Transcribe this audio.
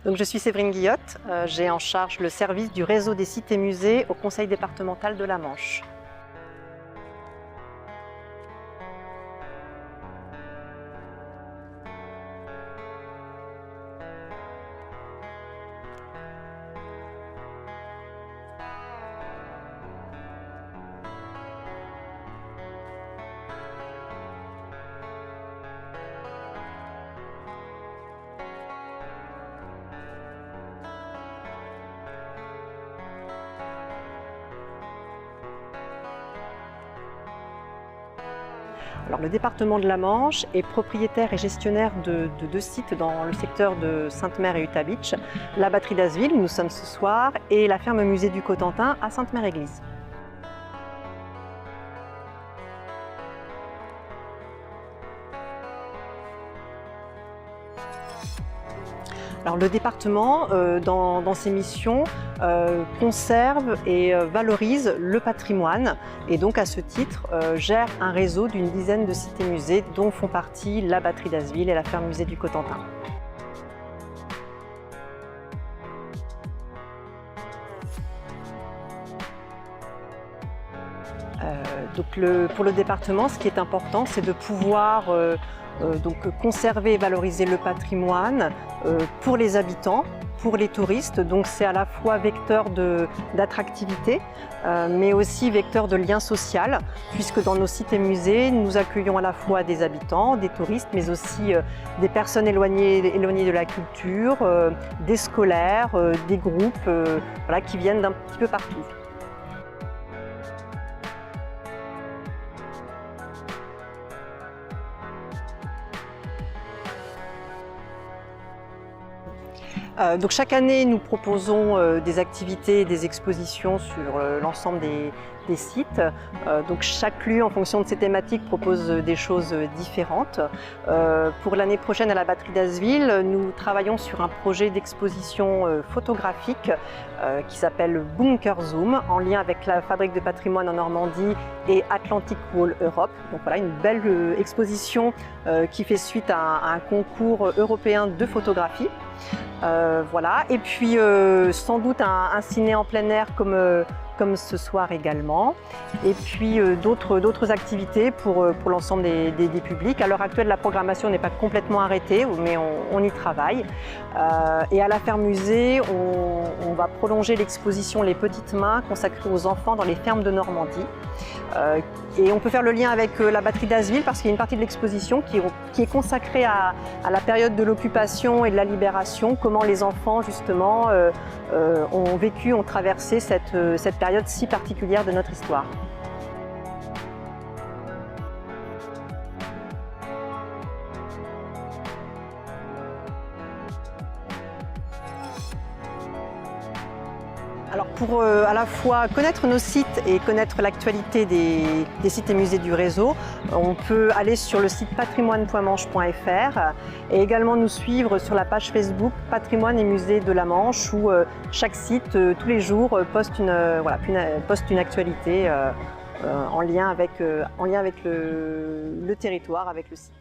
Donc, je suis Séverine Guillotte, j'ai en charge le service du réseau des sites et musées au Conseil départemental de la Manche. Alors, le département de la Manche est propriétaire et gestionnaire de deux sites dans le secteur de Sainte-Mère et Utah Beach, la batterie d'Asville où nous sommes ce soir et la ferme musée du Cotentin à Sainte-Mère-Église. Alors, le département, dans ses missions, conserve et valorise le patrimoine et donc à ce titre gère un réseau d'une dizaine de sites et musées dont font partie la batterie d'Asville et la ferme musée du Cotentin. Pour le département, ce qui est important, c'est de pouvoir conserver et valoriser le patrimoine pour les habitants, pour les touristes. Donc c'est à la fois vecteur d'attractivité, mais aussi vecteur de lien social, puisque dans nos sites et musées, nous accueillons à la fois des habitants, des touristes, mais aussi des personnes éloignées de la culture, des scolaires, des groupes qui viennent d'un petit peu partout. Donc chaque année, nous proposons des activités et des expositions sur l'ensemble des sites. Donc chaque lieu, en fonction de ses thématiques, propose des choses différentes. Pour l'année prochaine à la batterie d'Asville, nous travaillons sur un projet d'exposition photographique qui s'appelle Bunker Zoom, en lien avec la Fabrique de patrimoine en Normandie et Atlantic Wall Europe. Donc voilà, une belle exposition qui fait suite à un concours européen de photographie. Voilà. Et puis sans doute un ciné en plein air comme ce soir également. Et puis d'autres activités pour l'ensemble des publics. À l'heure actuelle, la programmation n'est pas complètement arrêtée, mais on y travaille. Et à la ferme musée, on va prolonger l'exposition Les Petites Mains consacrée aux enfants dans les fermes de Normandie. Et on peut faire le lien avec la batterie d'Asville parce qu'il y a une partie de l'exposition qui est consacrée à la période de l'occupation et de la libération, comment les enfants justement ont traversé cette période si particulière de notre histoire. Alors pour à la fois connaître nos sites et connaître l'actualité des sites et musées du réseau, on peut aller sur le site patrimoine.manche.fr et également nous suivre sur la page Facebook Patrimoine et Musées de la Manche où chaque site tous les jours poste une actualité en lien avec le territoire, avec le site.